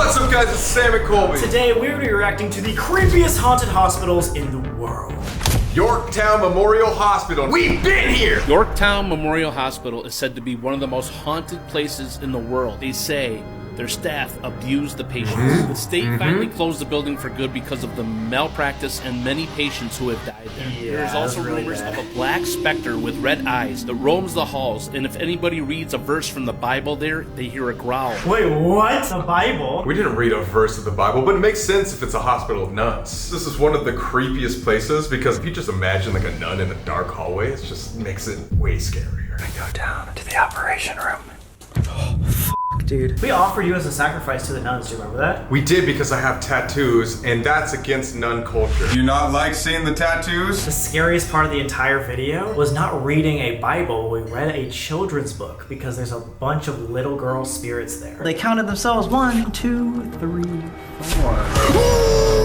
What's up guys, it's Sam and Colby. Today we're going to be reacting to the creepiest haunted hospitals in the world. Yorktown Memorial Hospital. We've been here! Yorktown Memorial Hospital is said to be one of the most haunted places in the world. They say their staff abused the patients. The state finally closed the building for good because of the malpractice and many patients who have died there. Yeah, There's also really rumors bad. of a black specter with red eyes that roams the halls, and if anybody reads a verse from the Bible there, they hear a growl. Wait, what? The Bible? We didn't read a verse of the Bible, but it makes sense if it's a hospital of nuns. This is one of the creepiest places because if you just imagine like a nun in a dark hallway, it just makes it way scarier. I go down to the operation room. Dude. We offered you as a sacrifice to the nuns, do you remember that? We did because I have tattoos, and that's against nun culture. Do you not like seeing the tattoos? The scariest part of the entire video was not reading a Bible, we read a children's book because there's a bunch of little girl spirits there. They counted themselves 1, 2, 3, 4.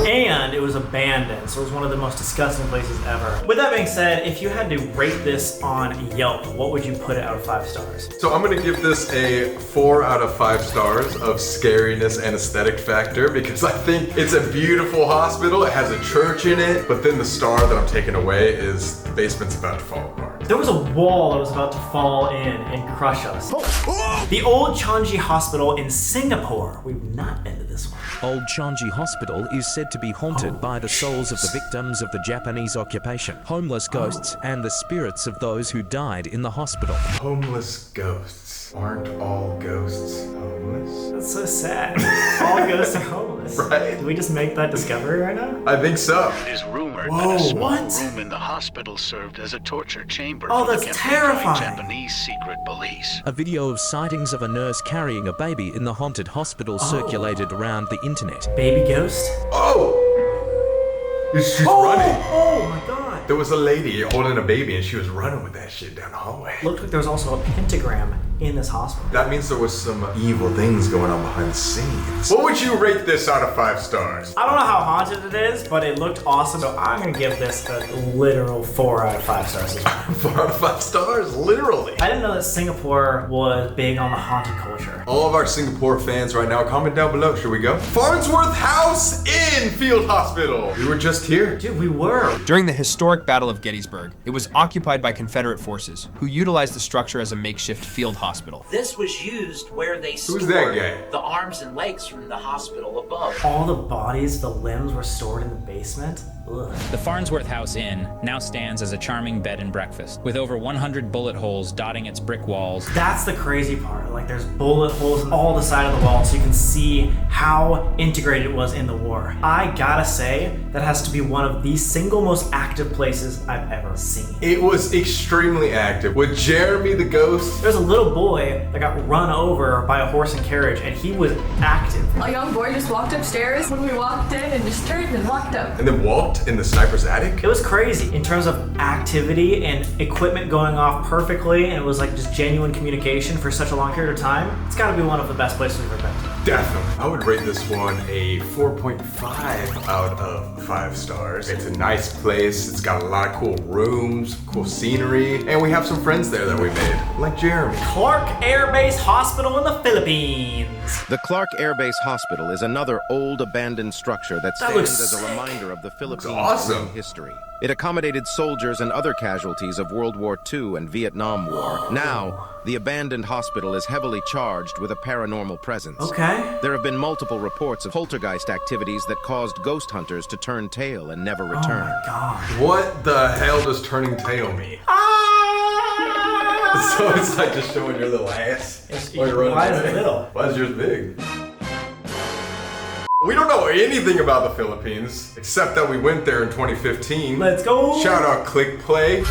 And it was abandoned, so it was one of the most disgusting places ever. With that being said, if you had to rate this on Yelp, what would you put it out of 5 stars? So I'm gonna give this a 4 out of 5 stars of scariness and aesthetic factor because I think it's a beautiful hospital. It has a church in it, but then the star that I'm taking away is the basement's about to fall apart. There was a wall that was about to fall in and crush us. The old Changi Hospital in Singapore. We've not been to this one. Old Changi Hospital is said to be haunted by the souls of the victims of the Japanese occupation, homeless ghosts, and the spirits of those who died in the hospital. Homeless ghosts. Aren't all ghosts homeless? That's so sad. All ghosts are homeless. Right? Did we just make that discovery right now? I think so. It is rumored Whoa, that a small what? room in the hospital served as a torture chamber Oh, for that's the kept by terrifying. Japanese secret police. A video of sightings of a nurse carrying a baby in the haunted hospital circulated around the internet. Baby ghost? Oh! She's running. Oh my god. There was a lady holding a baby and she was running with that shit down the hallway. Looked like there was also a pentagram in this hospital. That means there was some evil things going on behind the scenes. What would you rate this out of 5 stars? I don't know how haunted it is, but it looked awesome, so I'm gonna give this a literal 4 out of 5 stars as well. 4 out of 5 stars? Literally. I didn't know that Singapore was big on the haunted culture. All of our Singapore fans right now, comment down below. Should we go? Farnsworth House Inn Field Hospital. We were just here. Dude, we were. During the historic Battle of Gettysburg, it was occupied by Confederate forces, who utilized the structure as a makeshift field hospital. This was used where they stored that guy? the arms and legs from the hospital above. All the bodies, the limbs were stored in the basement. Ugh. The Farnsworth House Inn now stands as a charming bed and breakfast, with over 100 bullet holes dotting its brick walls. That's the crazy part. Like there's bullet holes on all the side of the wall so you can see how integrated it was in the war. I gotta say, that has to be one of the single most active places I've ever seen. It was extremely active. With Jeremy the ghost. There's a little boy that got run over by a horse and carriage and he was active. A young boy just walked upstairs when we walked in and just turned and walked up. And then walked in the sniper's attic. It was crazy in terms of activity and equipment going off perfectly, and it was like just genuine communication for such a long period of time. It's gotta be one of the best places we've ever been to. Definitely. I would rate this one a 4.5 out of 5 stars. It's a nice place. It's got a lot of cool rooms, cool scenery, and we have some friends there that we made, like Jeremy. Clark Airbase Hospital in the Philippines. The Clark Airbase Hospital is another old abandoned structure that That looks stands as a sick. reminder of the Philippines' awesome. history. It accommodated soldiers and other casualties of World War II and Vietnam War. Now, the abandoned hospital is heavily charged with a paranormal presence. Okay. There have been multiple reports of poltergeist activities that caused ghost hunters to turn tail and never return. Oh my god. What the hell does turning tail mean? So it's like just showing your little ass? While you're running Why is away? it little? Why is yours big? We don't know anything about the Philippines, except that we went there in 2015. Let's go. Shout out Click Play.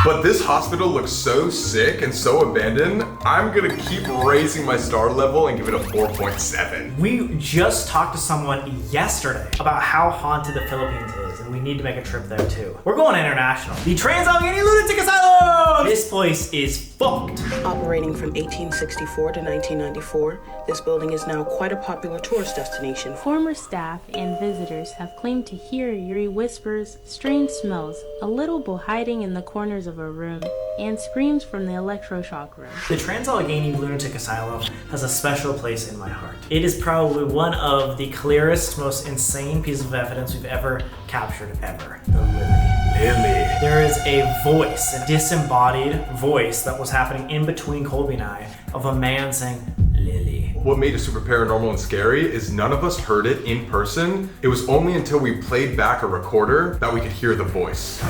But this hospital looks so sick and so abandoned, I'm gonna keep raising my star level and give it a 4.7. We just talked to someone yesterday about how haunted the Philippines is. we need to make a trip there too. We're going international. The Trans-Allegheny Lunatic Asylum! This place is fucked. Operating from 1864 to 1994, this building is now quite a popular tourist destination. Former staff and visitors have claimed to hear eerie whispers, strange smells, a little boy hiding in the corners of a room, and screams from the electroshock room. The Trans-Allegheny Lunatic Asylum has a special place in my heart. It is probably one of the clearest, most insane pieces of evidence we've ever captured ever. The Lily. There is a voice, a disembodied voice that was happening in between Colby and I of a man saying, Lily. What made it super paranormal and scary is none of us heard it in person. It was only until we played back a recorder that we could hear the voice.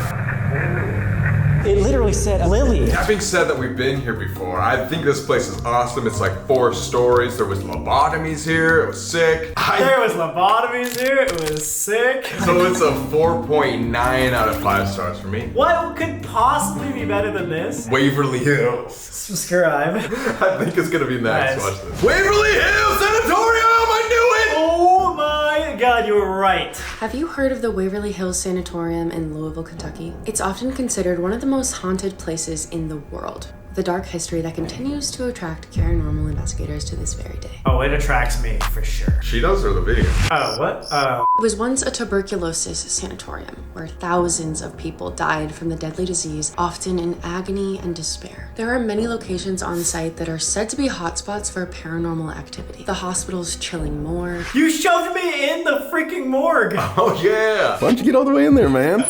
It literally said Lily. Having said that we've been here before, I think this place is awesome. It's like 4 stories. There was lobotomies here. It was sick. There was lobotomies here. It was sick. So it's a 4.9 out of 5 stars for me. What could possibly be better than this? Waverly Hills. Subscribe. I think it's gonna be next. Nice. Watch this. Waverly Hills Sanatorium! I knew it! Oh my god, you were right. Have you heard of the Waverly Hills Sanatorium in Louisville, Kentucky? It's often considered one of the most haunted places in the world. The dark history that continues to attract paranormal investigators to this very day. Oh, it attracts me for sure. She does, or the video? Oh, what? Oh. It was once a tuberculosis sanatorium where thousands of people died from the deadly disease, often in agony and despair. There are many locations on site that are said to be hotspots for paranormal activity. The hospital's chilling morgue. You shoved me in the freaking morgue. Oh yeah. Why don't you get all the way in there, man?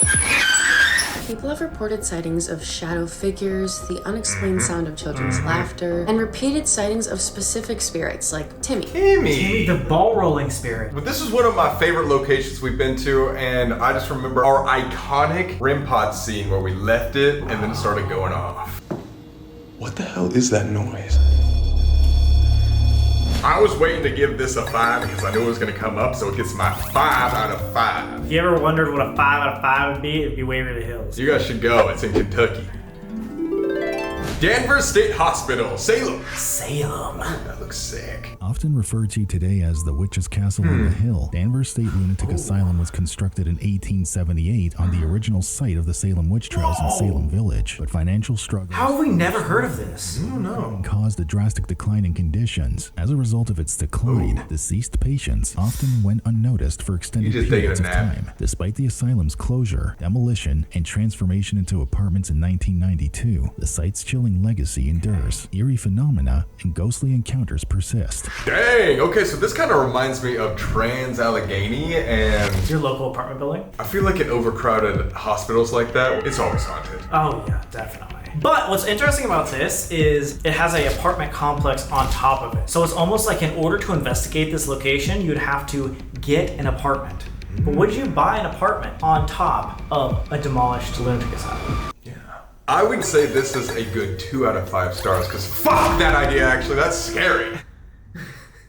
People have reported sightings of shadow figures, the unexplained sound of children's laughter, and repeated sightings of specific spirits like Timmy. Timmy, the ball rolling spirit. But this is one of my favorite locations we've been to, and I just remember our iconic REM pod scene where we left it and then it started going off. What the hell is that noise? I was waiting to give this a 5 because I knew it was gonna come up, so it gets my 5 out of 5. If you ever wondered what a 5 out of 5 would be, it'd be Waverly Hills. You guys should go, it's in Kentucky. Danvers State Hospital, Salem. Salem. That looks sick. Often referred to today as the Witch's Castle on the Hill, Danvers State Lunatic Asylum was constructed in 1878 on the original site of the Salem Witch Trials in Salem Village. But financial struggles... How have we never heard of this? I don't know. ...caused a drastic decline in conditions. As a result of its decline, deceased patients often went unnoticed for extended periods of time. Despite the asylum's closure, demolition, and transformation into apartments in 1992, the site's chilling legacy endures. Eerie phenomena and ghostly encounters persist. Dang, okay, so this kind of reminds me of Trans-Allegheny and... Your local apartment building? I feel like in overcrowded hospitals like that, it's always haunted. Oh yeah, definitely. But what's interesting about this is it has an apartment complex on top of it. So it's almost like in order to investigate this location, you'd have to get an apartment. But would you buy an apartment on top of a demolished lunatic asylum? I would say this is a good 2 out of 5 stars, because fuck that idea, actually, that's scary.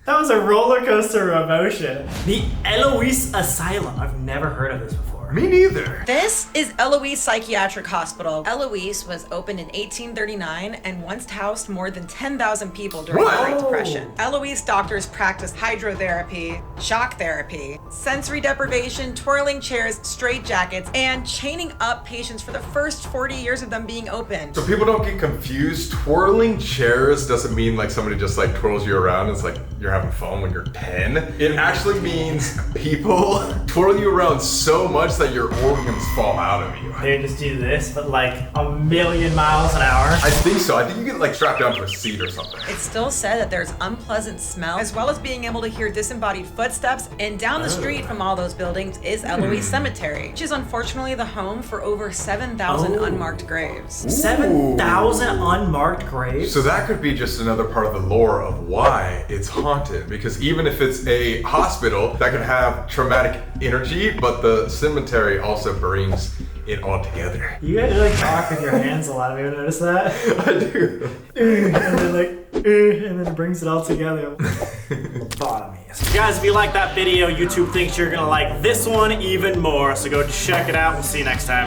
That was a roller coaster of emotion. The Eloise Asylum. I've never heard of this before. Me neither. This is Eloise Psychiatric Hospital. Eloise was opened in 1839 and once housed more than 10,000 people during the Great Depression. Eloise doctors practiced hydrotherapy, shock therapy, sensory deprivation, twirling chairs, straitjackets, and chaining up patients for the first 40 years of them being open. So people don't get confused. Twirling chairs doesn't mean like somebody just like twirls you around. It's like you're having fun when you're 10. It actually means people twirl you around so much that your organs fall out of you. They just do this, but like 1,000,000 miles an hour. I think so. I think you get like strapped down to a seat or something. It's still said that there's unpleasant smell, as well as being able to hear disembodied footsteps. And down the street from all those buildings is Eloise Cemetery, which is unfortunately the home for over 7,000 unmarked graves. 7,000 unmarked graves? So that could be just another part of the lore of why it's haunted. Because even if it's a hospital, that could have traumatic energy, but the cemetery also brings it all together. You guys like talk with your hands a lot. Have you ever noticed that? I do. And then like, and then it brings it all together. Lobotomies. Guys, if you like that video, YouTube thinks you're gonna like this one even more. So go check it out. We'll see you next time.